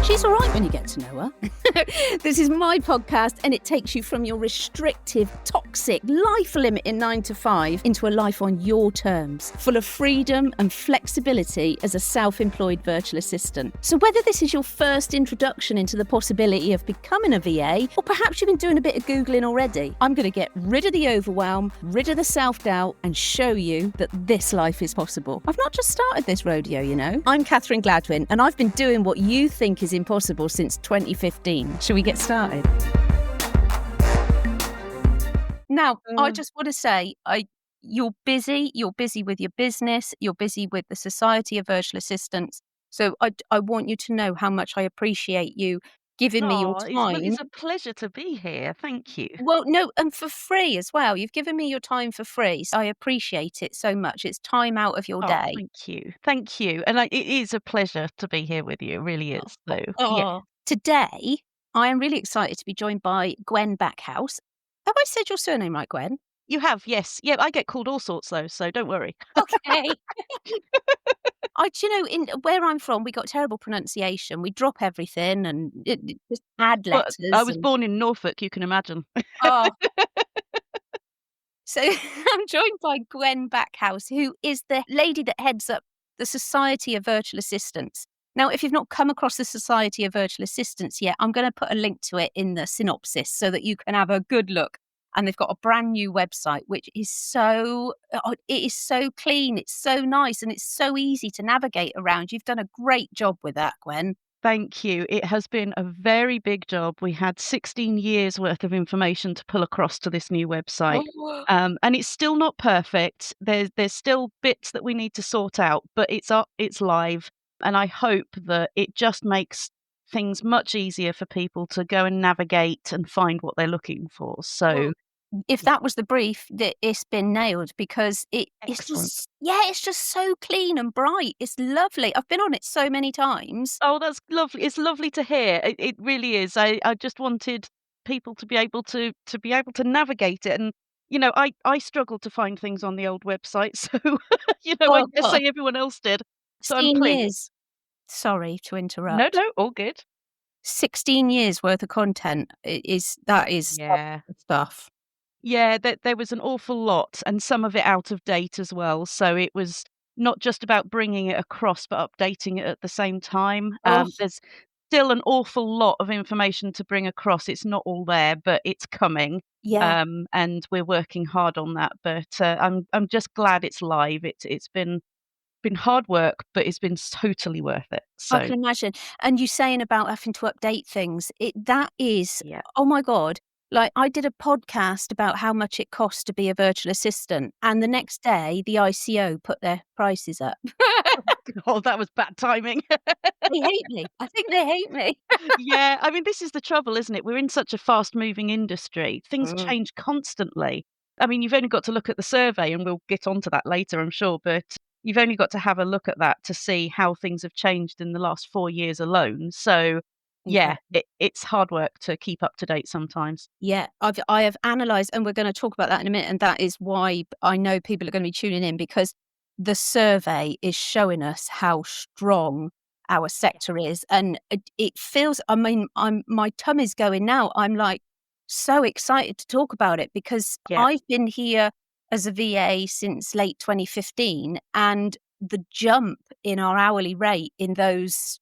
She's all right when you get to know her. This is my podcast, and it takes you from your restrictive, toxic, life-limiting 9 to 5 into a life on your terms, full of freedom and flexibility as a self-employed virtual assistant. So whether this is your first introduction into the possibility of becoming a VA, or perhaps you've been doing a bit of Googling already, I'm going to get rid of the overwhelm, rid of the self-doubt, and show you that this life is possible. I've not just started this rodeo, you know. I'm Catherine Gladwyn, and I've been doing what you think is impossible since 2015. Shall we get started? Now, I just want to say, you're busy with your business, you're busy with the Society of Virtual Assistants. So I want you to know how much I appreciate you giving me your time. It's a pleasure to be here. Thank you. Well, no, and for free as well. You've given me your time for free. So I appreciate it so much. It's time out of your day. Thank you. Thank you. And it is a pleasure to be here with you. It really is. So, yeah. Today, I am really excited to be joined by Gwen Backhouse. Have I said your surname right, Gwen? You have, yes. Yeah, I get called all sorts though, so don't worry. Okay. Do you know, in where I'm from, we got terrible pronunciation. We drop everything and just add Well, letters. I was born in Norfolk, you can imagine. Oh. So I'm joined by Gwen Backhouse, who is the lady that heads up the Society of Virtual Assistants. Now, if you've not come across the Society of Virtual Assistants yet, I'm going to put a link to it in the synopsis so that you can have a good look. And they've got a brand new website, which is it is so clean, it's so nice, and it's so easy to navigate around. You've done a great job with that, Gwen. Thank you. It has been a very big job. We had 16 years worth of information to pull across to this new website. Oh. And it's still not perfect. There's still bits that we need to sort out, but it's up, it's live. And I hope that it just makes things much easier for people to go and navigate and find what they're looking for. So if that was the brief, that it's been nailed, because it's excellent. just so clean and bright. It's lovely. I've been on it so many times. Oh, that's lovely. It's lovely to hear. It really is. I just wanted people to be able to navigate it. And I struggled to find things on the old website, so I Oh, guess God. say everyone else did. So I'm 16 pleased. years. Sorry to No, interrupt. no, all good. 16 years worth of content is Yeah. stuff. Yeah, there was an awful lot, and some of it out of date as well. So it was not just about bringing it across, but updating it at the same time. Oh, There's still an awful lot of information to bring across. It's not all there, but it's coming. yeah. And we're working hard on that. But I'm just glad it's live. It's been hard work, but it's been totally worth it. I So can imagine. And you saying about having to update things, that is, yeah. oh my God. Like, I did a podcast about how much it costs to be a virtual assistant, and the next day the ICO put their prices up. Oh, that was bad timing. They hate me. I think they hate me. Yeah, I mean, this is the trouble, isn't it? We're in such a fast-moving industry. Things Mm. change constantly. I mean, you've only got to look at the survey, and we'll get onto that later, I'm sure, but you've only got to have a look at that to see how things have changed in the last 4 years alone. So, yeah, Incredible. it's hard work to keep up to date sometimes. Yeah, I have analysed, and we're going to talk about that in a minute, and that is why I know people are going to be tuning in, because the survey is showing us how strong our sector is, and it feels. I mean, my tummy's going now. I'm like so excited to talk about it, because Yeah, I've been here as a VA since late 2015, and the jump in our hourly rate in those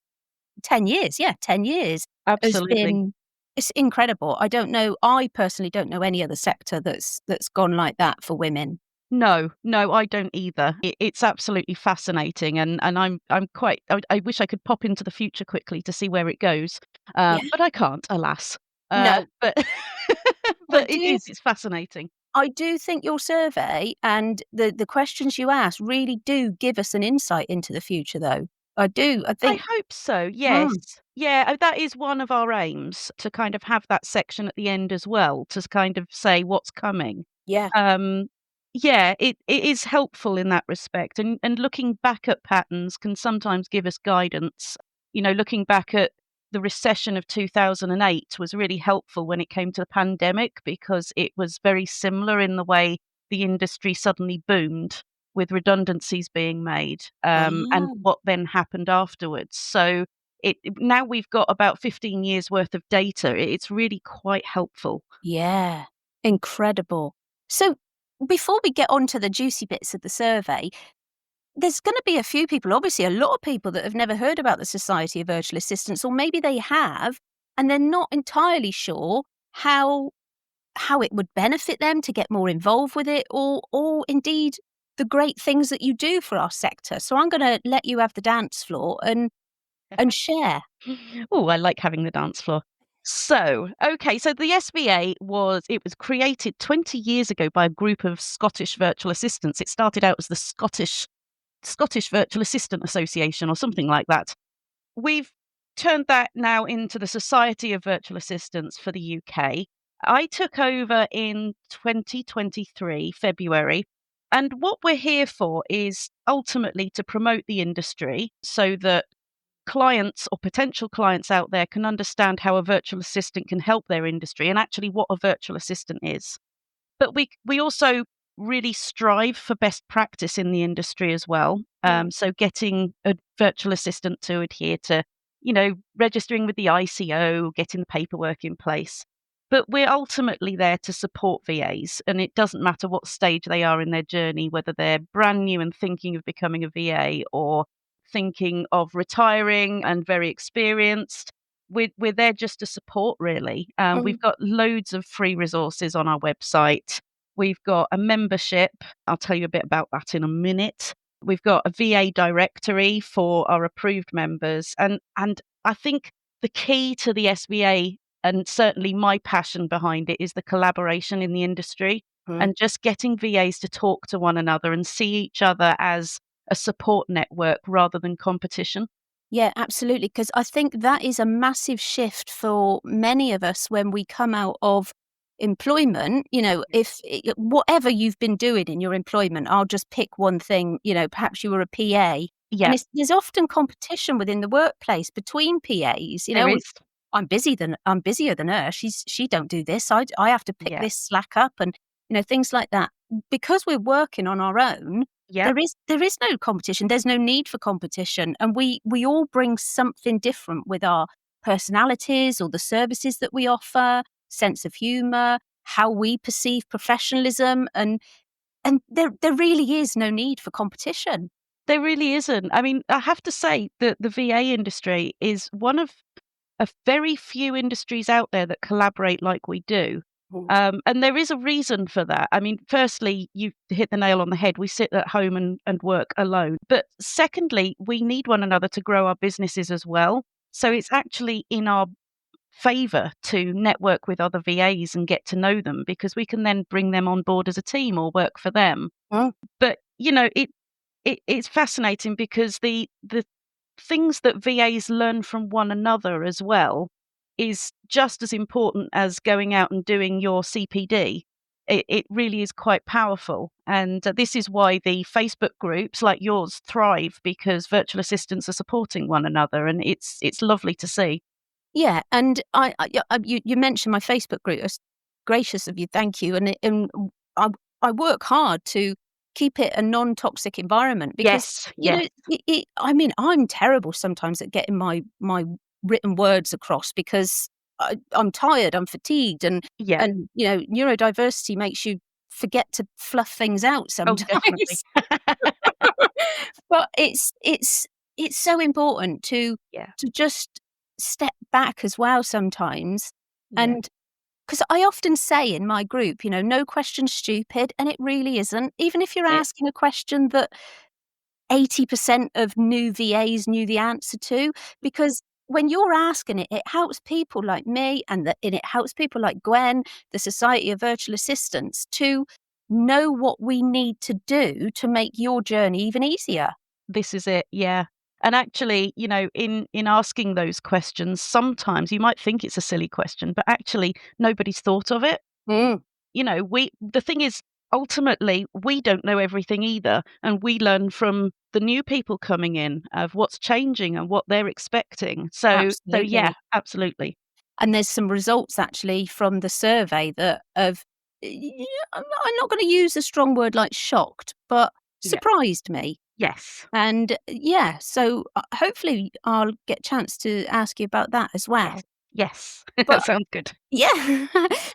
10 years, 10 years has absolutely. been, it's incredible. I personally don't know any other sector that's gone like that for women. No, no, I don't either. It's absolutely fascinating, and I'm quite. I wish I could pop into the future quickly to see where it goes, Yeah. but I can't, alas. No, But I but it do is. It's fascinating. I do think your survey and the questions you ask really do give us an insight into the future, though. I do. I I think. hope so. Yes. Mm, Yeah, that is one of our aims, to kind of have that section at the end as well, to kind of say what's coming. yeah. Um, yeah, it is helpful in that respect, and looking back at patterns can sometimes give us guidance. Looking back at the recession of 2008 was really helpful when it came to the pandemic, because it was very similar in the way the industry suddenly boomed with redundancies being made, and Wow. what then happened afterwards. So Now we've got about 15 years worth of data. It's really quite helpful. Yeah, incredible. So before we get on to the juicy bits of the survey, there's going to be a few people, obviously a lot of people that have never heard about the Society of Virtual Assistants, or maybe they have, and they're not entirely sure how it would benefit them to get more involved with it, or indeed the great things that you do for our sector. So I'm going to let you have the dance floor and share. Oh, I like having the dance floor. So, okay, so the SVA was created 20 years ago by a group of Scottish virtual assistants. It started out as the Scottish Virtual Assistant Association or something like that. We've turned that now into the Society of Virtual Assistants for the UK. I took over in 2023, February. And what we're here for is ultimately to promote the industry so that clients or potential clients out there can understand how a virtual assistant can help their industry and actually what a virtual assistant is. But we also really strive for best practice in the industry as well. So getting a virtual assistant to adhere to, registering with the ICO, getting the paperwork in place. But we're ultimately there to support VAs, and it doesn't matter what stage they are in their journey, whether they're brand new and thinking of becoming a VA or thinking of retiring and very experienced. We're there just to support, really. We've got loads of free resources on our website. We've got a membership. I'll tell you a bit about that in a minute. We've got a VA directory for our approved members. And I think the key to the SVA, and certainly my passion behind it, is the collaboration in the industry and just getting VAs to talk to one another and see each other as a support network rather than competition. Yeah, absolutely. Because I think that is a massive shift for many of us when we come out of employment. If whatever you've been doing in your employment, I'll just pick one thing, perhaps you were a PA. Yeah, And there's often competition within the workplace between PAs. there is. I'm busier than her. She don't do this. I have to pick Yeah, this slack up, and things like that. Because we're working on our own, yeah. there is no competition. There's no need for competition, and we all bring something different with our personalities or the services that we offer, sense of humour, how we perceive professionalism, and there really is no need for competition. There really isn't. I mean, I have to say that the VA industry is one of a very few industries out there that collaborate like we do. And there is a reason for that. I mean, firstly, you hit the nail on the head. We sit at home and work alone. But secondly, we need one another to grow our businesses as well. So it's actually in our favour to network with other VAs and get to know them, because we can then bring them on board as a team or work for them. Mm. But, it's fascinating because the things that VAs learn from one another as well is just as important as going out and doing your CPD. It really is quite powerful. And this is why the Facebook groups like yours thrive, because virtual assistants are supporting one another, and it's lovely to see. Yeah, and you mentioned my Facebook group. It's gracious of you, thank you. And I I work hard to keep it a non-toxic environment because Yes, yes, I mean, I'm terrible sometimes at getting my written words across because I'm tired, I'm fatigued, yeah. and neurodiversity makes you forget to fluff things out Oh, definitely. sometimes. But it's so important to Yeah, just step back as well sometimes. yeah. And because I often say in my group, no question's stupid, and it really isn't. Even if you're That's it. asking a question that 80% of new VAs knew the answer to, because when you're asking it, it helps people like me, and it helps people like Gwen, the Society of Virtual Assistants, to know what we need to do to make your journey even easier. This is it, yeah. And actually, in asking those questions, sometimes you might think it's a silly question, but actually nobody's thought of it. Mm. The thing is, ultimately, we don't know everything either, and we learn from the new people coming in of what's changing and what they're expecting. So yeah, Absolutely. absolutely. And there's some results actually from the survey that have, I'm not going to use a strong word like shocked, but Yeah. surprised me. Yes. And so hopefully I'll get a chance to ask you about that as well. Yes. Yes. That But sounds good. yeah,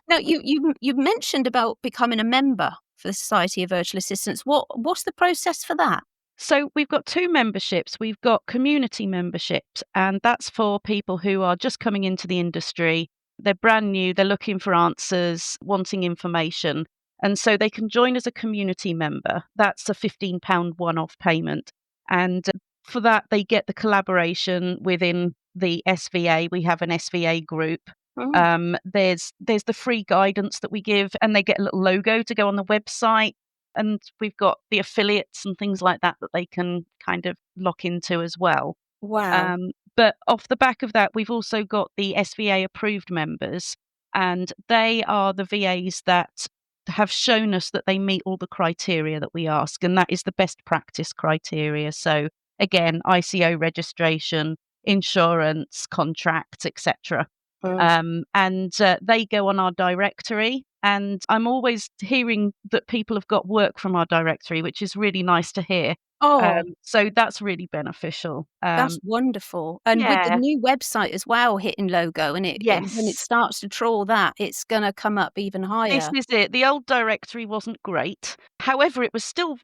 now you mentioned about becoming a member for the Society of Virtual Assistants. What's the process for that? So we've got two memberships. We've got community memberships, and that's for people who are just coming into the industry. They're brand new, they're looking for answers, wanting information. And so they can join as a community member. That's a £15 one off payment. And for that, they get the collaboration within the SVA. We have an SVA group. Mm. There's the free guidance that we give, and they get a little logo to go on the website, and we've got the affiliates and things like that that they can kind of lock into as well. Wow. But off the back of that, we've also got the SVA approved members, and they are the VAs that have shown us that they meet all the criteria that we ask, and that is the best practice criteria. So again, ICO registration, insurance, contracts, etc. Mm. And they go on our directory. And I'm always hearing that people have got work from our directory, which is really nice to hear. Oh, So that's really beneficial. that's wonderful. And with the Yeah, new website as well hitting logo and when it yes, starts to trawl that, it's gonna come up even this higher. is it. The old directory wasn't great. However, it was still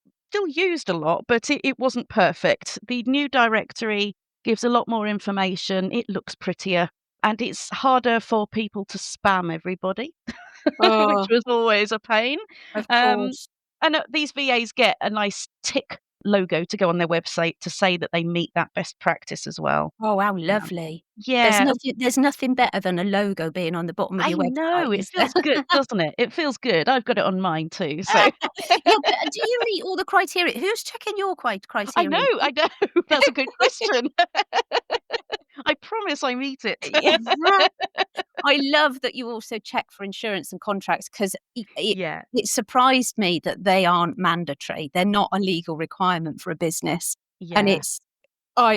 used a lot, but it wasn't perfect. The new directory gives a lot more information. It looks prettier, and it's harder for people to spam everybody, which Oh, was always a pain. of Um, course. and these VAs get a nice tick logo to go on their website to say that they meet that best practice as well. Oh, how Um, lovely. yeah, There's nothing better than a logo being on the bottom of I your website, know, it is there? feels good, doesn't it? It feels good. I've got it on mine too, so Yeah, but do you meet all the criteria? Who's checking your criteria? I know, that's a good question. I promise I meet it. Yeah. I love that you also check for insurance and contracts 'cause Yeah, it surprised me that they aren't mandatory. They're not a legal requirement for a business, and yeah.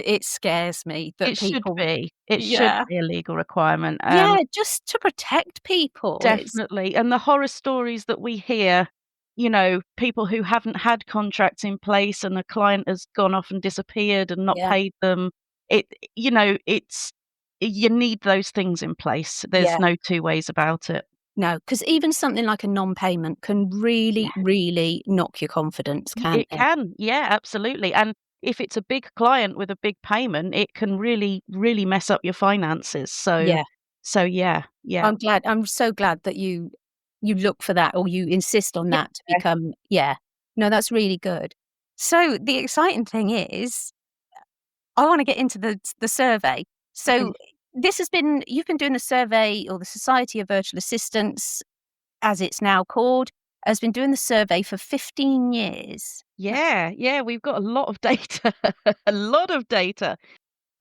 it scares me that It should people. be. It should Yeah. be a legal requirement. Yeah, just to protect people. It's Definitely, and the horror stories that we hear, people who haven't had contracts in place and a client has gone off and disappeared and not yeah, paid them, it it's you need those things in place. There's yeah. no two ways about it. No, 'cause even something like a non-payment can Yeah. really, really knock your confidence, can't It it? can, yeah, absolutely, and if it's a big client with a big payment, it can really, really mess up your finances, Yeah. yeah, yeah. I'm so glad that you look for that or you insist on Yeah. that to become yeah. No, that's really good. So, the exciting thing is, I wanna get into the survey. So, you've been doing the survey or the Society of Virtual Assistants, as it's now called, has been doing the survey for 15 years. Yeah, yeah, we've got a lot of data, a lot of data.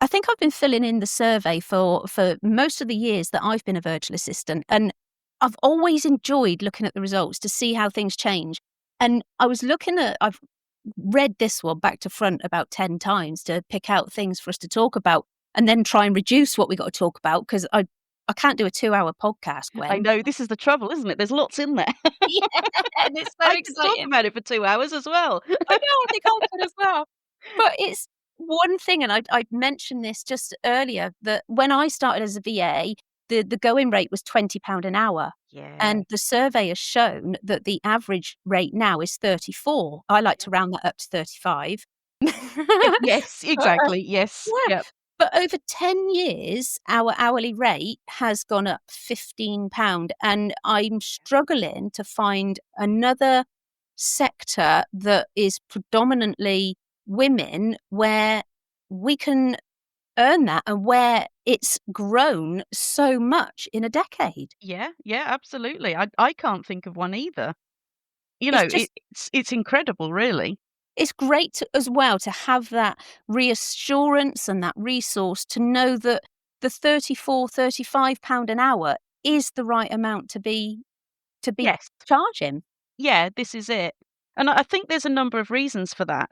I think I've been filling in the survey for most of the years that I've been a virtual assistant, and I've always enjoyed looking at the results to see how things change. And I've read this one back to front about 10 times to pick out things for us to talk about and then try and reduce what we got to talk about because I can't do a 2-hour podcast, I Gwen. know, this is the trouble, isn't it? There's lots in there. Yeah, and it's so I could talk exciting. about it for 2 hours as well. I know, I think I could as well. But it's one thing, and I mentioned this just earlier, that when I started as a VA, the going rate was £20 an hour, Yeah. and the survey has shown that the average rate now is 34. I like to round that up to 35. Yes, But, exactly, yes, yeah, yep. but over 10 years, our hourly rate has gone up £15, and I'm struggling to find another sector that is predominantly women where we can earn that and where it's grown so much in a decade. Yeah, yeah, absolutely. I can't think of one either. It's just It's incredible, really. it's great as well to have that reassurance and that resource to know that the 34, £35 an hour is the right amount to be Yes. charging. Yeah, this is it. And I think there's a number of reasons for that.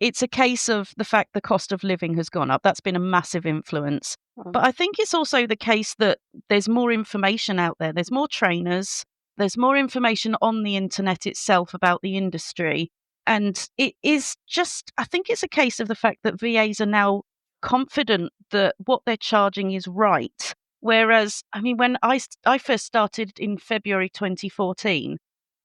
It's a case of the fact the cost of living has gone up. That's been a massive influence. Mm. But I think it's also the case that there's more information out there. There's more trainers. There's more information on the internet itself about the industry. And it is just, I think it's a case of the fact that VAs are now confident that what they're charging is right. Whereas, I mean, when I first started in February 2014,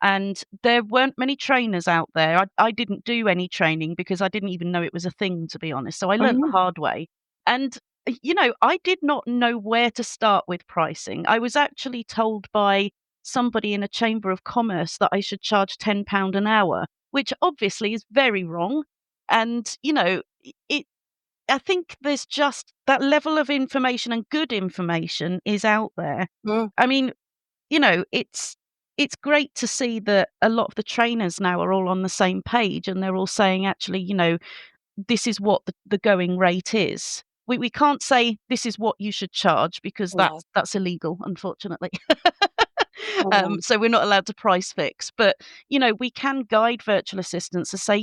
and there weren't many trainers out there. I didn't do any training because I didn't even know it was a thing, to be honest. So I learnt the Mm. hard way. And, I did not know where to start with pricing. I was actually told by somebody in a chamber of commerce that I should charge £10 an hour, which obviously is very wrong. And, it I think there's just that level of information, and good information is out there. Mm. I mean, it's great to see that a lot of the trainers now are all on the same page, and they're all saying, actually, this is what the going rate is. We can't say this is what you should charge because No. that's illegal, unfortunately. Mm. So we're not allowed to price fix. But, we can guide virtual assistants to say,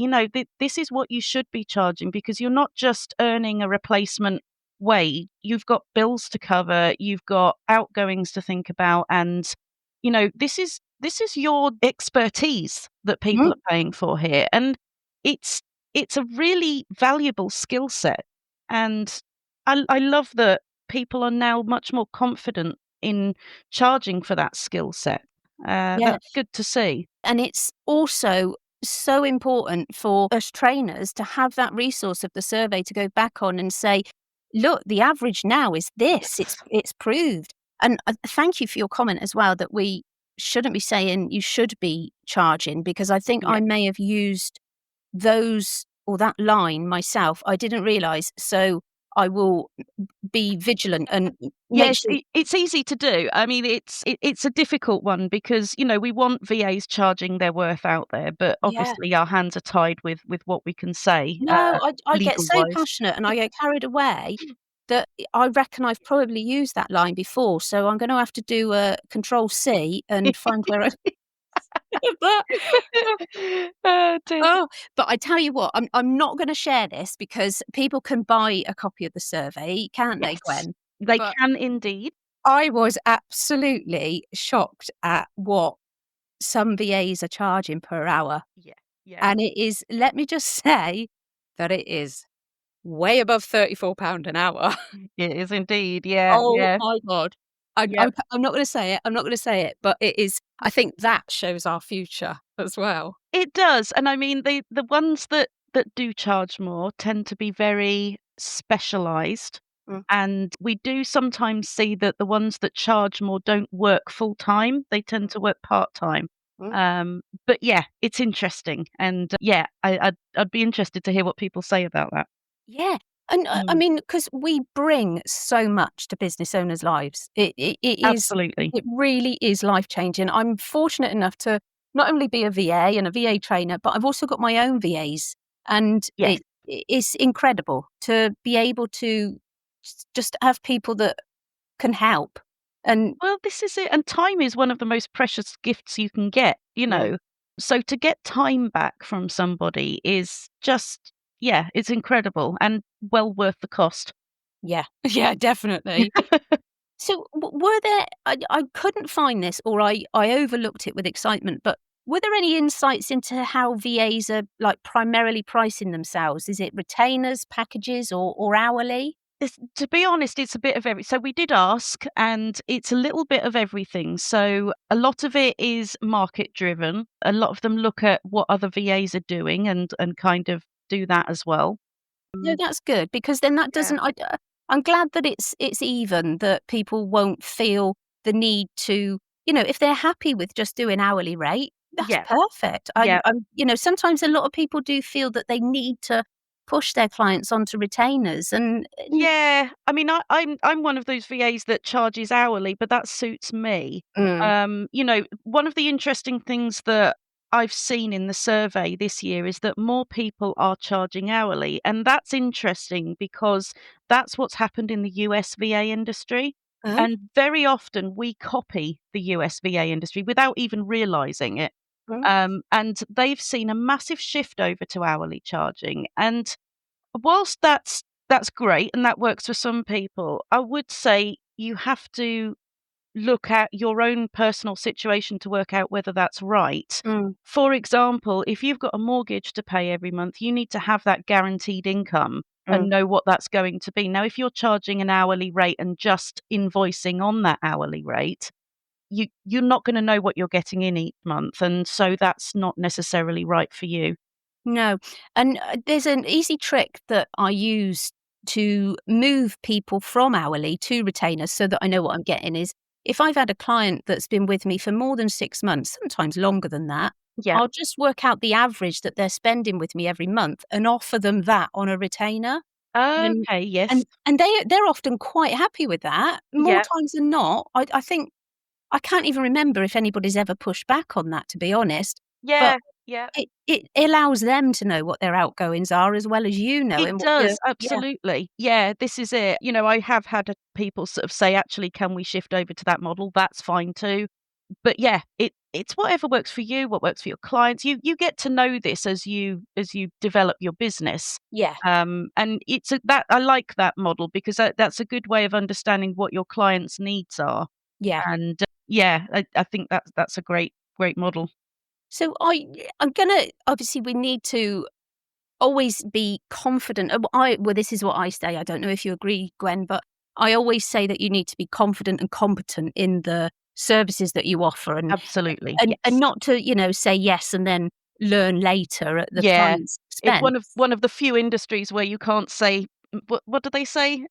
this is what you should be charging, because you're not just earning a replacement wage. You've got bills to cover, you've got outgoings to think about, and this is your expertise that people Mm. are paying for here, and it's it's a really valuable skill set. And I love that people are now much more confident in charging for that skill set. Yeah. That's good to see. And it's also so important for us trainers to have that resource of the survey to go back on and say, look, the average now is this. It's Yes. it's proved. And thank you for your comment as well that we shouldn't be saying you should be charging, because I think Yeah. I may have used those or that line myself. I didn't realize. So I will be vigilant and make Yes, sure. it's easy to do. I mean, it's a difficult one because, we want VAs charging their worth out there, but Yeah. obviously our hands are tied with what we can say, No, I get so legal-wise. passionate and I get carried away that I reckon I've probably used that line before, so I'm gonna have to do a control C and find where I but Oh, dear. oh, but I tell you what, I'm not gonna share this because people can buy a copy of the survey, can't they, Yes, Gwen? they But can indeed. I was absolutely shocked at what some VAs are charging per hour, Yeah, yeah. and it is, let me just say that it is way above £34 an hour. It is indeed. Yeah, Oh yeah. my god. Yep. I'm not gonna say it, I'm not gonna say it, but it is, I think that shows our future as well. It does, and I mean, the ones that do charge more tend to be very specialized, Mm, and we do sometimes see that the ones that charge more don't work full time, they tend to work part-time. mm. But yeah, it's interesting, and, yeah, I'd be interested to hear what people say about that. Yeah, and, I Mm, mean, because we bring so much to business owners' lives. It is, absolutely. it really is life-changing. I'm fortunate enough to not only be a VA and a VA trainer, but I've also got my own VAs, and Yes. it's incredible to be able to just have people that can help. And Well, this is it, and time is one of the most precious gifts you can get, mm, So to get time back from somebody is just, yeah, it's incredible and well worth the cost. yeah, yeah, definitely. So, were there? I couldn't find this, or I overlooked it with excitement. But were there any insights into how VAs are like primarily pricing themselves? Is it retainers, packages, or hourly? To be honest, it's a bit of every so we did ask, and it's a little bit of everything. So a lot of it is market driven. A lot of them look at what other VAs are doing and kind of do that as well. No, Mm, that's good, because then that yeah. doesn't. I'm glad that it's even, that people won't feel the need to. If they're happy with just doing hourly rate, that's Yeah. perfect. Yeah. Sometimes a lot of people do feel that they need to push their clients onto retainers, and Yeah, I mean, I'm one of those VAs that charges hourly, but that suits me. mm, One of the interesting things that I've seen in the survey this year is that more people are charging hourly, and that's interesting because that's what's happened in the US VA industry. mm, And very often we copy the US VA industry without even realizing it. mm. And they've seen a massive shift over to hourly charging. And whilst that's great and that works for some people, I would say you have to look at your own personal situation to work out whether that's right. Mm, For example, if you've got a mortgage to pay every month, you need to have that guaranteed income and mm. know what that's going to be. Now, if you're charging an hourly rate and just invoicing on that hourly rate, you're not gonna know what you're getting in each month, and so that's not necessarily right for you. No. And there's an easy trick that I use to move people from hourly to retainers so that I know what I'm getting is if I've had a client that's been with me for more than 6 months, sometimes longer than that, Yeah. I'll just work out the average that they're spending with me every month and offer them that on a retainer. And Okay, yes. they're often quite happy with that. More Yeah. times than not, I think I can't even remember if anybody's ever pushed back on that, to be honest. But Yeah, yeah. it allows them to know what their outgoings are as well as you It knowing what your does, yeah, absolutely. Yeah, this is it. You know, I have had, people sort of say, "Actually, can we shift over to that model?" That's fine too. But yeah, it's whatever works for you, what works for your clients. You get to know this as you develop your business. yeah, And it's that I like that model because that's a good way of understanding what your clients' needs are. yeah. And yeah, I think that's a great model. So I'm gonna obviously, we need to always be confident. Well, this is what I say. I don't know if you agree, Gwen, but I always say that you need to be confident and competent in the services that you offer, Absolutely, and yes. not to say yes and then learn later at the Yeah, client's it's expense. one of the few industries where you can't say what do they say?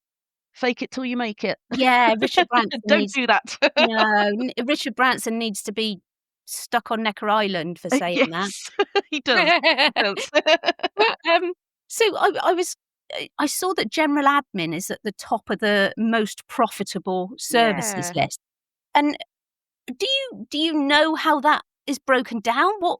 "Fake it till you make it." Yeah, Richard Branson Don't needs do that. no, Richard Branson needs to be stuck on Necker Island for saying that. Yes, he does, he does. Um, so I saw that general admin is at the top of the most profitable services Yeah. list. And do you know how that is broken down? What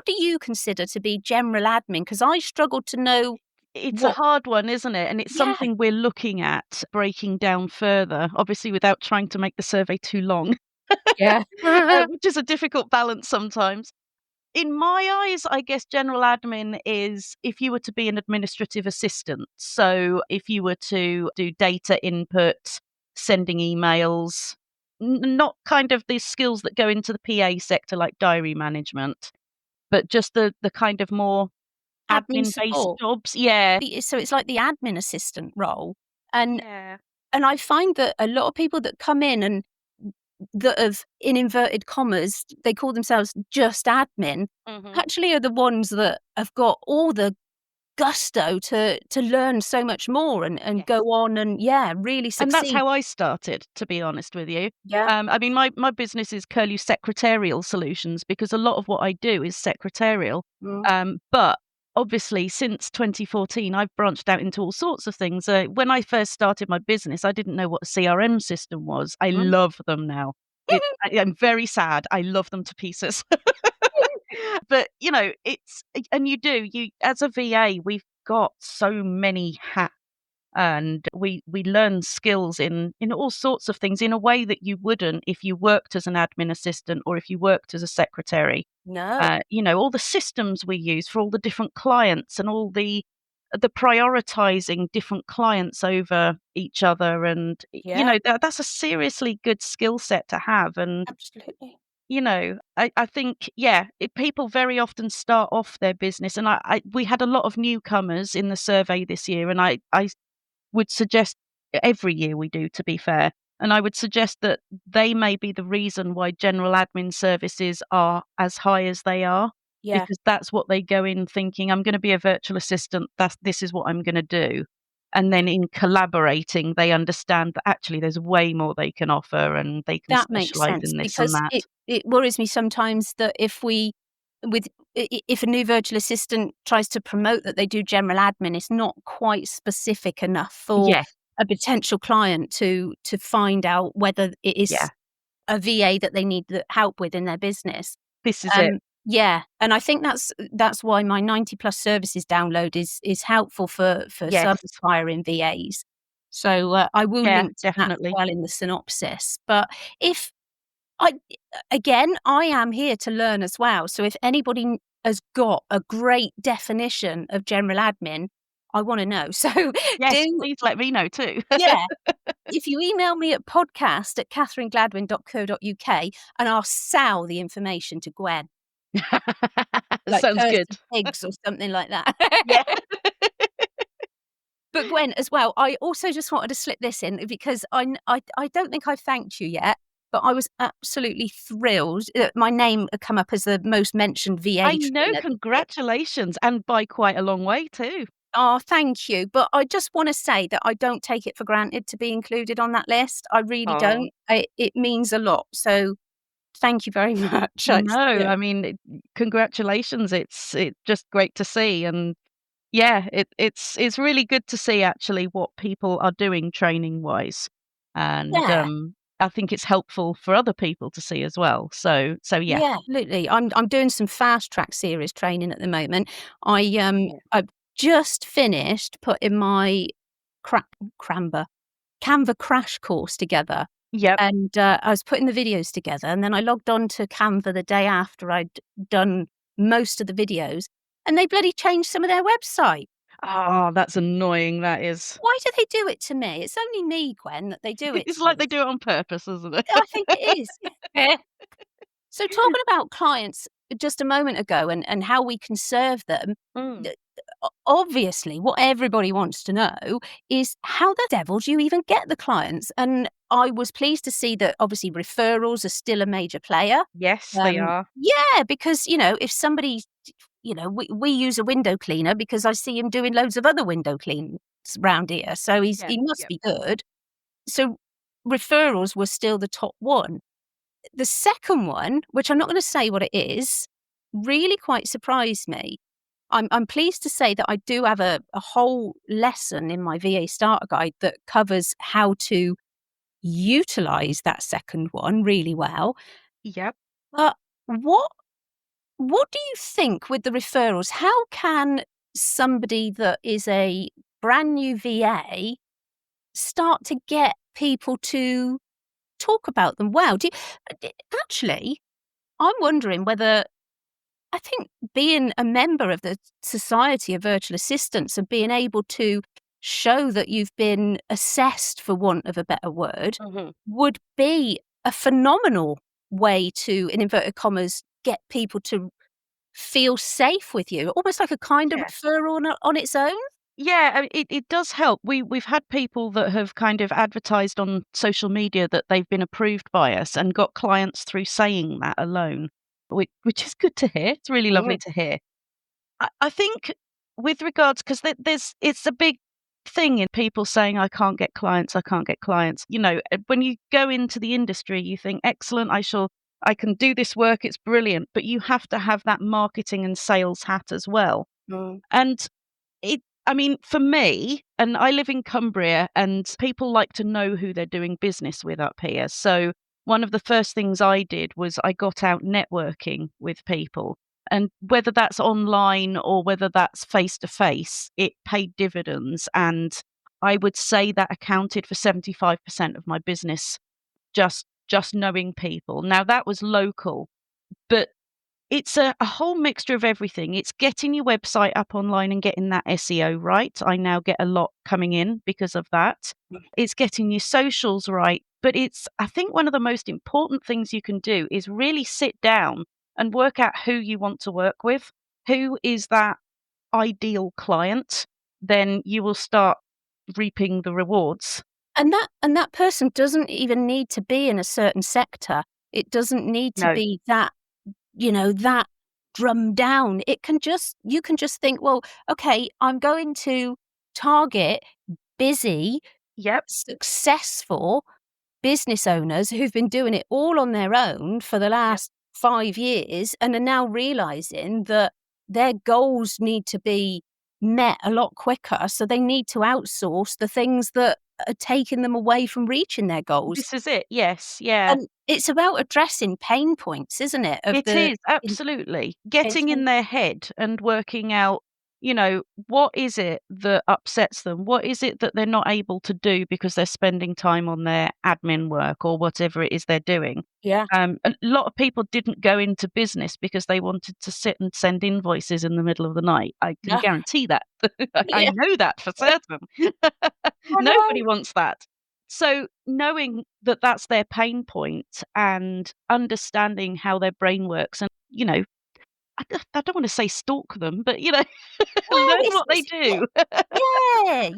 do you consider to be general admin? Because I struggled to know It's a what hard one, isn't it? And it's yeah, something we're looking at breaking down further, obviously without trying to make the survey too long, yeah. which is a difficult balance sometimes. In my eyes, I guess general admin is if you were to be an administrative assistant. So if you were to do data input, sending emails, not kind of the skills that go into the PA sector like diary management, but just the kind of more Admin admin based support. jobs. Yeah. So it's like the admin assistant role. And Yeah. I find that a lot of people that come in and that have, in inverted commas, they call themselves just admin, Hmm. actually are the ones that have got all the gusto to learn so much more and Yes. go on and, yeah, really And that's succeed. how I started, to be honest with you. Yeah. I mean, my business is Curlew Secretarial Solutions because a lot of what I do is secretarial. Mm, But obviously, since 2014, I've branched out into all sorts of things. When I first started my business, I didn't know what a CRM system was. I mm. love them now. I'm very sad. I love them to pieces. But you know, and you as a VA, we've got so many hats and we learn skills in all sorts of things in a way that you wouldn't if you worked as an admin assistant or if you worked as a secretary. No. You know, all the systems we use for all the different clients and all the prioritizing different clients over each other and you Yeah, know that's a seriously good skill set to have. And absolutely. you know, I think, yeah, people very often start off their business, and we had a lot of newcomers in the survey this year, and I would suggest every year we do, to be fair. And I would suggest that they may be the reason why general admin services are as high as they are, Yeah, because that's what they go in thinking, I'm going to be a virtual assistant. This is what I'm going to do. And then in collaborating, they understand that actually there's way more they can offer and they can that makes specialize sense in this and because that. it worries me sometimes that if we with if a new virtual assistant tries to promote that they do general admin, it's not quite specific enough for Yeah, a potential client to find out whether it yeah, is a VA that they need the help with in their business. this is it. Yeah, and I think that's why my 90 plus services download is helpful for Yes. some aspiring VAs. So, I will Yeah, link to that as definitely. well in the synopsis. But if I again, I am here to learn as well. So if anybody has got a great definition of general admin, I wanna know. So Yes, do please let me know too. yeah. if you email me at podcast@catherinegladwyn.co.uk and I'll sow the information to Gwen, like Sounds curse good. of pigs or something like that. Yeah. But Gwen, as well, I also just wanted to slip this in because I don't think I've thanked you yet, but I was absolutely thrilled that my name had come up as the most mentioned VA I know, trainer. congratulations, and by quite a long way too. Oh, thank you. But I just want to say that I don't take it for granted to be included on that list. I really Oh. don't. It means a lot. So thank you very much. No, I mean, congratulations, it's just great to see, and yeah, it's really good to see actually what people are doing training-wise, and, Yeah. I think it's helpful for other people to see as well, so yeah. Yeah, absolutely. I'm doing some fast track series training at the moment. I've just finished putting my Cramber Canva crash course together, Yep. and I was putting the videos together, and then I logged on to Canva the day after I'd done most of the videos, and they bloody changed some of their website. Oh, that's annoying, that is. Why do they do it to me? It's only me, Gwen, that they do it It's to. like they do it on purpose, isn't it? I think it is. So talking about clients just a moment ago and how we can serve them, Mm. obviously what everybody wants to know is how the devil do you even get the clients? And I was pleased to see that obviously referrals are still a major player. Yes, they are. Yeah, because, if somebody, we use a window cleaner because I see him doing loads of other window cleans round here. So Yep, he must yep. be good. So referrals were still the top one. The second one, which I'm not gonna say what it is, really quite surprised me. I'm pleased to say that I do have a whole lesson in my VA starter guide that covers how to utilize that second one really well. Yep. But what what do you think with the referrals? How can somebody that is a brand new VA start to get people to talk about them well? Actually, I'm wondering whether I think being a member of the Society of Virtual Assistants and being able to show that you've been assessed, for want of a better word, Mhm. would be a phenomenal way to, in inverted commas, get people to feel safe with you, almost like a kind of Yeah. referral on its own. Yeah, I mean, it does help. We've had people that have kind of advertised on social media that they've been approved by us and got clients through saying that alone, which is good to hear. It's really lovely Mm. to hear. I think with regards, because it's a big thing in people saying, "I can't get clients, I can't get clients." When you go into the industry, you think, "Excellent, I can do this work, it's brilliant," but you have to have that marketing and sales hat as well. Mm. And I mean, for me, and I live in Cumbria, and people like to know who they're doing business with up here. So one of the first things I did was I got out networking with people. And whether that's online or whether that's face to face, it paid dividends. And I would say that accounted for 75% of my business, just knowing people. Now that was local, but it's a whole mixture of everything. It's getting your website up online and getting that SEO right. I now get a lot coming in because of that. It's getting your socials right. But I think one of the most important things you can do is really sit down and work out who you want to work with. Who is that ideal client? Then you will start reaping the rewards. And that person doesn't even need to be in a certain sector. It doesn't need to No. be that drummed down. You can just think, well, okay, I'm going to target busy, Yep. successful business owners who've been doing it all on their own for the Yep. last 5 years and are now realizing that their goals need to be met a lot quicker. So they need to outsource the things that are taking them away from reaching their goals. This is it. Yes. Yeah. And it's about addressing pain points, isn't it? Of It the is, in absolutely. Getting in intention. their head and working out, what is it that upsets them? What is it that they're not able to do because they're spending time on their admin work or whatever it is they're doing? Yeah. A lot of people didn't go into business because they wanted to sit and send invoices in the middle of the night. I can Yeah. guarantee that. I Yeah. know that for certain. I know. Nobody wants that. So knowing that that's their pain point and understanding how their brain works and, I don't wanna say stalk them, but, Well, learn what they do.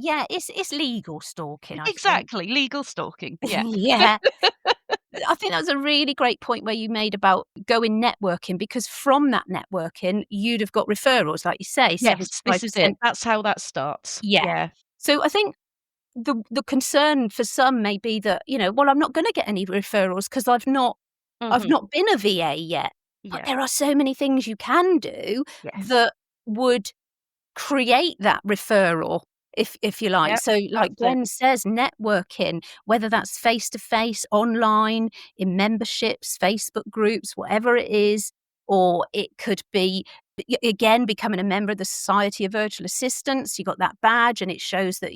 yeah, it's legal stalking, I think. Exactly, legal stalking, yeah. Yeah. I think that was a really great point where you made about going networking, because from that networking, you'd have got referrals, like you say, Yes, this is it. 75%. That's how that starts. Yeah. Yeah. So I think the concern for some may be that, well, I'm not gonna get any referrals because I've Mhm. not been a VA yet. But Yeah. there are so many things you can do Yes. that would create that referral, if you like. Yep. So, like That's it. Gwen says, networking, whether that's face to face, online, in memberships, Facebook groups, whatever it is, or it could be again becoming a member of the Society of Virtual Assistants. You got that badge, and it shows that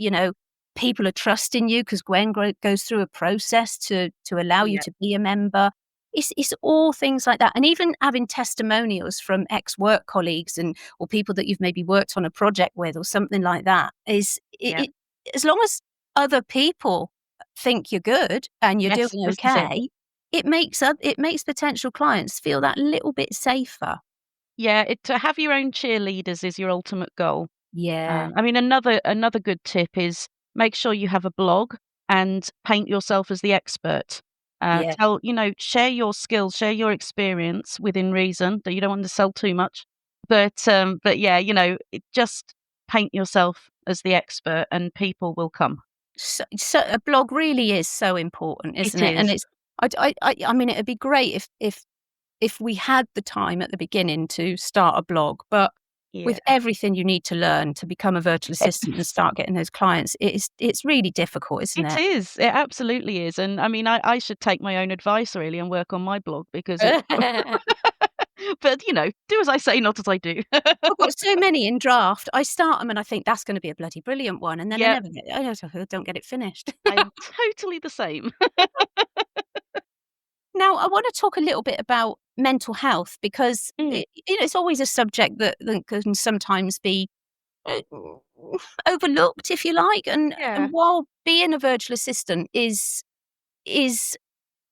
people are trusting you because Gwen goes through a process to allow you Yeah. to be a member. It's all things like that, and even having testimonials from ex-work colleagues or people that you've maybe worked on a project with or something like that is Yeah. as long as other people think you're good and you're doing Yes, this is it. okay, it makes potential clients feel that little bit safer. Yeah, to have your own cheerleaders is your ultimate goal. Yeah, I mean, another good tip is make sure you have a blog and paint yourself as the expert. yeah. Share your skills, share your experience within reason. That you don't want to sell too much, but yeah, just paint yourself as the expert, and people will come. So a blog really is so important, isn't It it? And is. it's I mean, it'd be great if we had the time at the beginning to start a blog, but Yeah. with everything you need to learn to become a virtual assistant and Yes. start getting those clients, it's really difficult, isn't It it? is. It absolutely is. And I mean, I should take my own advice really and work on my blog because it's but, do as I say, not as I do. I've got so many in draft. I start them and I think that's gonna be a bloody brilliant one, and then Yep, I don't get it finished. I'm totally the same. Now, I wanna talk a little bit about mental health because Mm, it's always a subject that can sometimes be uh, overlooked, if you like, and yeah. while being a virtual assistant is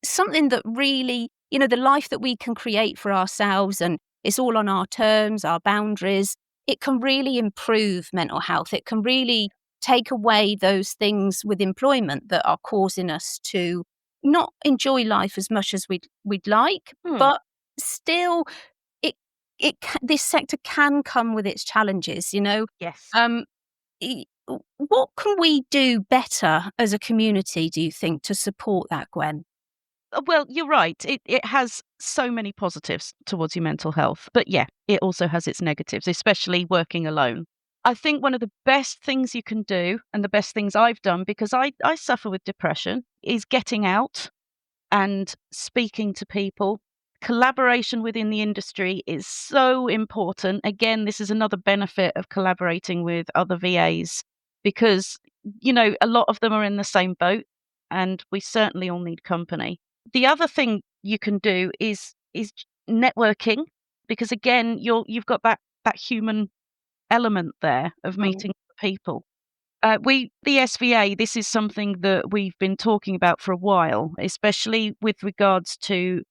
something that really, the life that we can create for ourselves, and it's all on our terms, our boundaries, it can really improve mental health. It can really take away those things with employment that are causing us to not enjoy life as much as we'd like, Mm, but still it this sector can come with its challenges. yes. Um, what can we do better as a community, do you think, to support that, Gwen? Well, you're right. It has so many positives towards your mental health, but yeah, it also has its negatives, especially working alone. I think one of the best things you can do, and the best things I've done, because I suffer with depression, is getting out and speaking to people. Collaboration within the industry is so important. Again, this is another benefit of collaborating with other VAs because, a lot of them are in the same boat and we certainly all need company. The other thing you can do is networking because again, you've got that human element there of Mm. meeting people. The SVA, this is something that we've been talking about for a while, especially with regards to,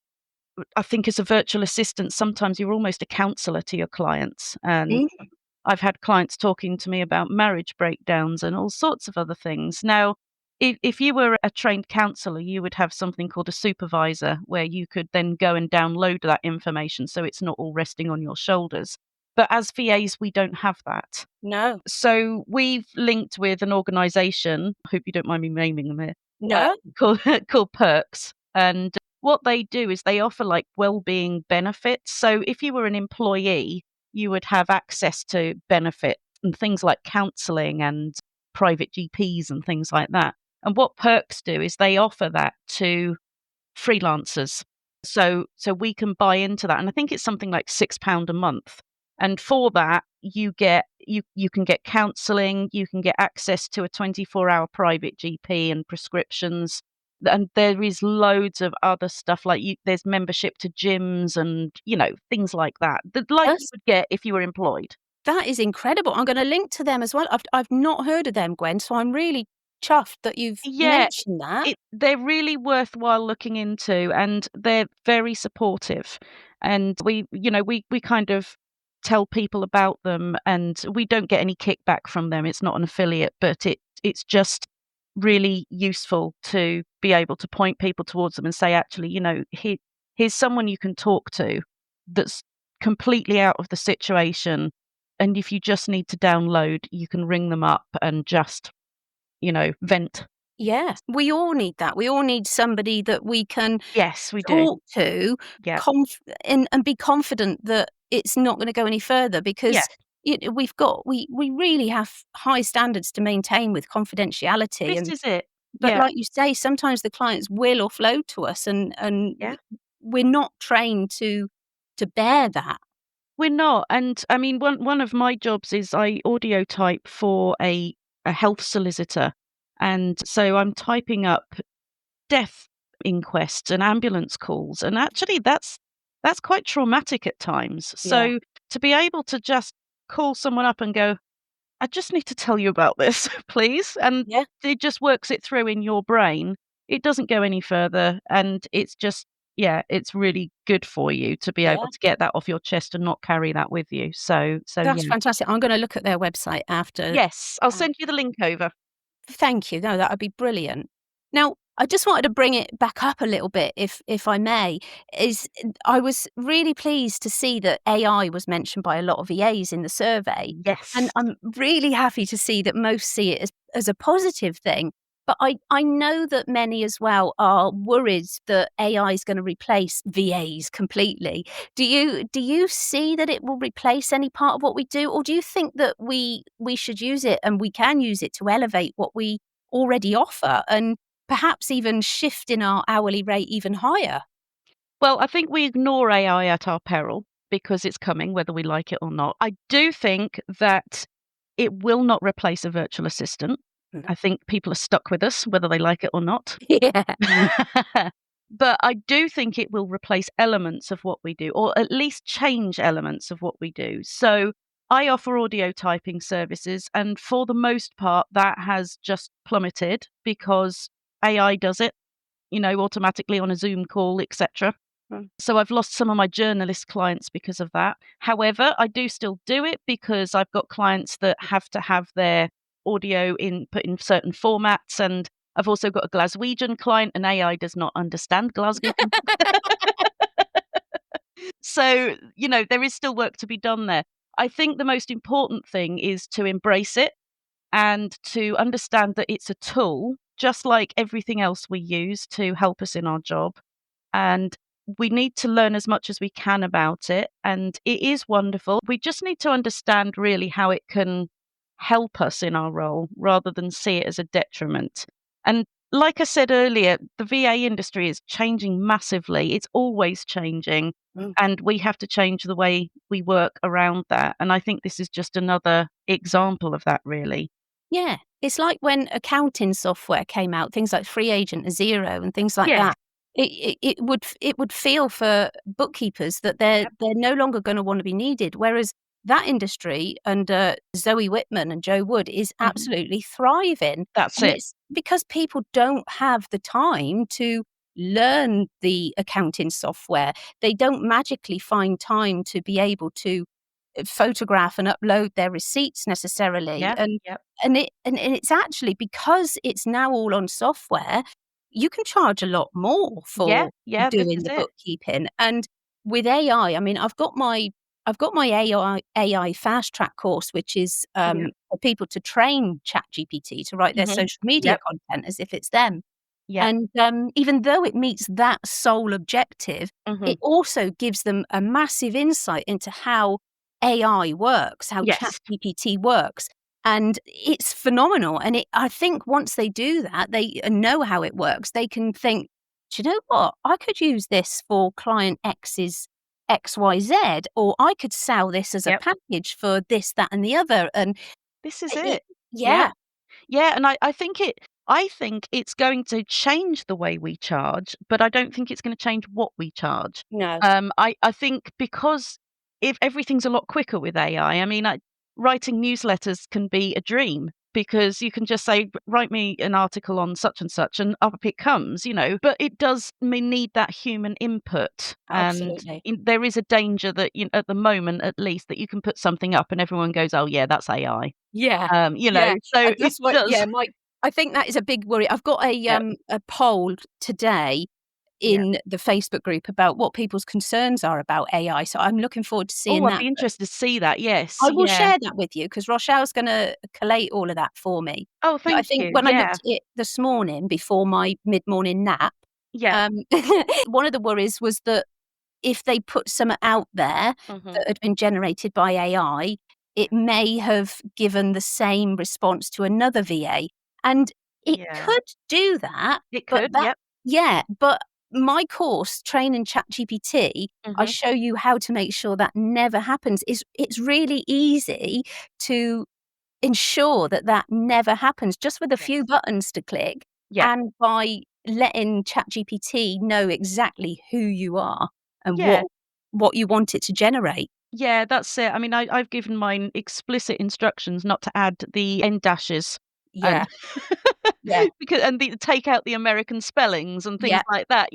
I think as a virtual assistant, sometimes you're almost a counselor to your clients. And Mm. I've had clients talking to me about marriage breakdowns and all sorts of other things. Now, if you were a trained counsellor, you would have something called a supervisor where you could then go and download that information so it's not all resting on your shoulders. But as VAs, we don't have that. No. So we've linked with an organisation, I hope you don't mind me naming them here, No. called called Perks. And what they do is they offer like well-being benefits. So if you were an employee, you would have access to benefit and things like counselling and private GPs and things like that. And what Perks do is they offer that to freelancers. So we can buy into that, and I think it's something like £6 a month. And for that, you can get counselling, you can get access to a 24-hour private GP and prescriptions, and there is loads of other stuff like there's membership to gyms and things like that, like you That's would get if you were employed. that is incredible. I'm gonna link to them as well. I've not heard of them, Gwen, so I'm really chuffed that you've Yeah, mentioned that. they're really worthwhile looking into, and they're very supportive. And we kind of tell people about them, and we don't get any kickback from them. It's not an affiliate, but it's just really useful to be able to point people towards them and say, actually, here's someone you can talk to that's completely out of the situation. And if you just need to download, you can ring them up and just, vent. Yeah, we all need that. We all need somebody that we can Yes, we do. talk to, Yeah. and be confident that it's not gonna go any further Yeah. because, we really have high standards to maintain with confidentiality, This and is it. but Yeah. like you say, sometimes the clients will offload to us, and Yeah. we're not trained to bear that. We're not, and I mean, one of my jobs is I audio type for a health solicitor, and so I'm typing up death inquests and ambulance calls, and actually that's quite traumatic at times. Yeah. So to be able to just call someone up and go, "I just need to tell you about this, please," and Yeah, it just works it through in your brain. It doesn't go any further, and it's just yeah, it's really good for you to be able yeah. to get that off your chest and not carry that with you. So That's yeah. fantastic. I'm gonna look at their website after. Yes, I'll send you the link over. Thank you. No, that would be brilliant. Now, I just wanted to bring it back up a little bit, if I may. I was really pleased to see that AI was mentioned by a lot of EAs in the survey, and Yes. I'm really happy to see that most see it as a positive thing. But I know that many as well are worried that AI is going to replace VAs completely. Do you see that it will replace any part of what we do, or do you think that we should use it and we can use it to elevate what we already offer and perhaps even shifting our hourly rate even higher? Well, I think we ignore AI at our peril because it's coming, whether we like it or not. I do think that it will not replace a virtual assistant. Mm. I think people are stuck with us, whether they like it or not. Yeah. But I do think it will replace elements of what we do, or at least change elements of what we do. So I offer audio typing services, and for the most part, that has just plummeted because AI does it, automatically on a Zoom call, etc. Mm. So I've lost some of my journalist clients because of that. However, I do still do it because I've got clients that have to have their audio put in certain formats, and I've also got a Glaswegian client, and AI does not understand Glaswegian. So, there is still work to be done there. I think the most important thing is to embrace it and to understand that it's a tool, just like everything else we use to help us in our job. And we need to learn as much as we can about it. And it is wonderful. We just need to understand really how it can help us in our role rather than see it as a detriment. And like I said earlier, the VA industry is changing massively. It's always changing. Mm. And we have to change the way we work around that. And I think this is just another example of that, really. Yeah. It's like when accounting software came out, things like Free Agent, Zero, and things like Yes. that. It would feel for bookkeepers that they're no longer going to want to be needed. Whereas that industry under Zoe Whitman and Joe Wood is Mhm. absolutely thriving, That's and it. it's because people don't have the time to learn the accounting software. They don't magically find time to be able to photograph and upload their receipts necessarily, Yeah. and Yep. it's actually because it's now all on software, you can charge a lot more Yeah. for Yeah. This doing is the it. bookkeeping, and with AI, I mean, I've got my AI fast track course, which is, Yeah. for people to train ChatGPT to write their Mhm. social media Yep. content as if it's them. Yep. And, even though it meets that sole objective, Mhm. it also gives them a massive insight into how AI works, how Yes. ChatGPT works, and it's phenomenal, and I think once they do that, they know how it works, they can think, "Do you know what? I could use this for client X's XYZ, or I could sell this as a Yep. package for this, that, and the other," and This is it it. Yeah. yeah, Yeah, and I think it's going to change the way we charge, but I don't think it's gonna change what we charge. no, I think because if everything's a lot quicker with AI, I mean, writing newsletters can be a dream. because you can just say, write me an article on such and such, and up it comes, but it does need that human input. And Absolutely. there is a danger that, at the moment at least, that you can put something up and everyone goes, oh yeah, that's AI. Yeah. Yeah. So it That's what, does. yeah, I think that is a big worry. I've got Yeah, a poll today yeah. in the Facebook group about what people's concerns are about AI. So I'm looking forward to Oh, seeing I'd that. be interested to see that. Yes, I will yeah. share that with you because Rochelle's gonna collate all of that for me. Oh, But I thank think you. when I looked Yeah, at it this morning before my mid-morning nap, yeah. um, one of the worries was that if they put some out there Hmm. that had been generated by AI, it may have given the same response to another VA. And it Yeah, could do that, it but could. Yep. but my course, Training ChatGPT, I Hmm. show you how to make sure that never happens. It's really easy to ensure that that never happens just with a few Yes. buttons to click Yeah. and by letting ChatGPT know exactly who you are and Yeah. what you want it to generate. Yeah, that's it. I mean, I've given mine explicit instructions not to add the end dashes and Yeah, yeah, because take out the American spellings and things yeah. like that.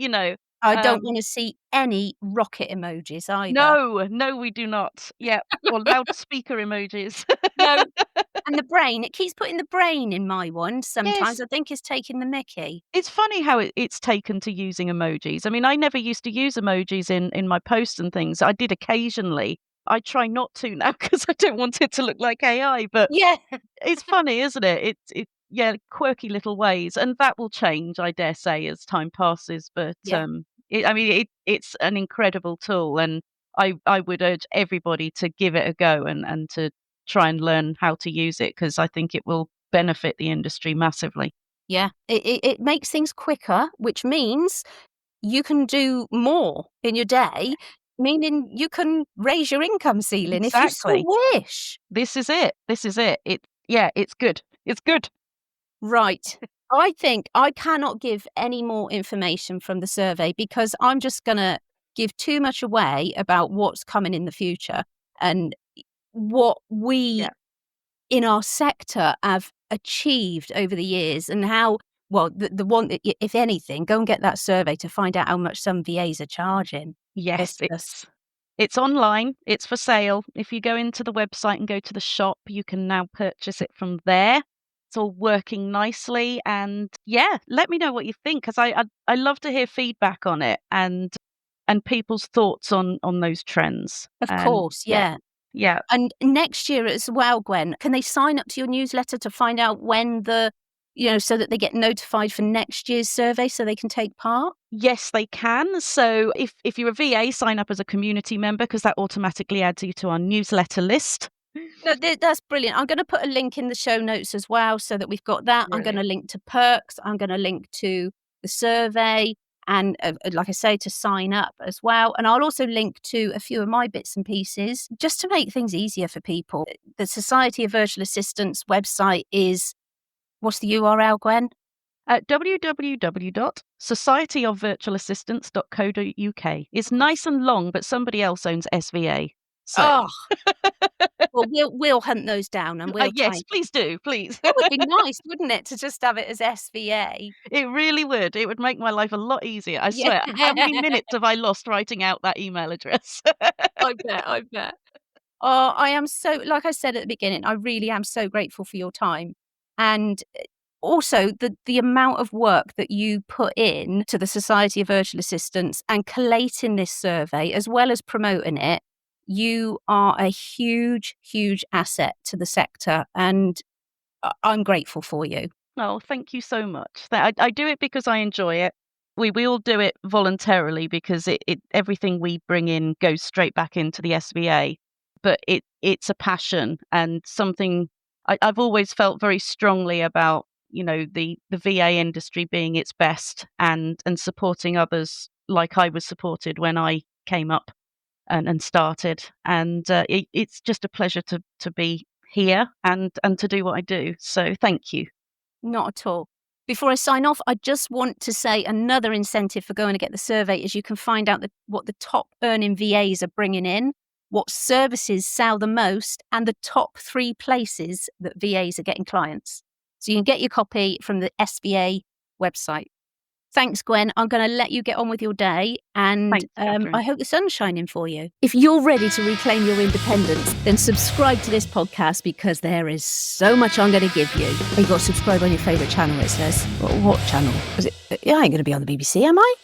I don't Um, wanna see any rocket emojis either. no, no, we do not. Yeah, or loudspeaker emojis. No, and the brain, it keeps putting the brain in my one sometimes. Yes, I think it's taking the mickey. it's funny how it's taken to using emojis. I mean, I never used to use emojis in my posts and things. I did occasionally. I try not to now because I don't want it to look like AI, but Yeah, it's funny, isn't it? Yeah, quirky little ways, and that will change, I dare say, as time passes. But yeah, I mean, it's an incredible tool, and I would urge everybody to give it a go and to try and learn how to use it because I think it will benefit the industry massively. yeah. It makes things quicker, which means you can do more in your day, meaning you can raise your income ceiling if you so Exactly. wish. This is it. This is it. Yeah, it's good. It's good. Right. I think I cannot give any more information from the survey because I'm just going to give too much away about what's coming in the future and what we Yeah. in our sector have achieved over the years and how, well, the one that, if anything, go and get that survey to find out how much some VAs are charging. Yes, It's just, it's online, it's for sale. If you go into the website and go to the shop, you can now purchase it from there. It's all working nicely, and yeah, let me know what you think because I love to hear feedback on it and people's thoughts on those trends. of And course, yeah, yeah. yeah. And next year as well, Gwen, can they sign up to your newsletter to find out when so that they get notified for next year's survey so they can take part? Yes, they can. So if you're a VA, sign up as a community member because that automatically adds you to our newsletter list. No, that's brilliant. I'm going to put a link in the show notes as well so that we've got that. I'm going to Brilliant. link to perks. I'm going to link to the survey and, like I say, to sign up as well. And I'll also link to a few of my bits and pieces just to make things easier for people. The Society of Virtual Assistants website is, what's the URL, Gwen? At www.societyofvirtualassistants.co.uk. It's nice and long, but somebody else owns SVA. So, Oh, well, we'll hunt those down and we'll try. yes, please do, please. That would be nice, wouldn't it, to just have it as SVA? It really would. It would make my life a lot easier. I Yeah. swear. How many minutes have I lost writing out that email address? I bet, I bet. Oh, I am so like I said at the beginning, I really am so grateful for your time. And also the amount of work that you put in to the Society of Virtual Assistants and collating this survey as well as promoting it. You are a huge, huge asset to the sector and I'm grateful for you. Oh, thank you so much. I do it because I enjoy it. We all do it voluntarily because everything we bring in goes straight back into the SVA. But it's a passion and something I've always felt very strongly about, the VA industry being its best and supporting others like I was supported when I came up and started. And it's just a pleasure to be here and to do what I do. So thank you. Not at all. Before I sign off, I just want to say another incentive for going to get the survey is you can find out what the top earning VAs are bringing in. what services sell the most, and the top 3 places that VAs are getting clients. So you can get your copy from the SVA website. Thanks, Gwen. I'm going to let you get on with your day, and Thanks, Catherine. I hope the sun's shining for you. If you're ready to reclaim your independence, then subscribe to this podcast, because there is so much I'm going to give you. You've got to subscribe on your favourite channel, it says. What channel? I ain't going to be on the BBC, am I?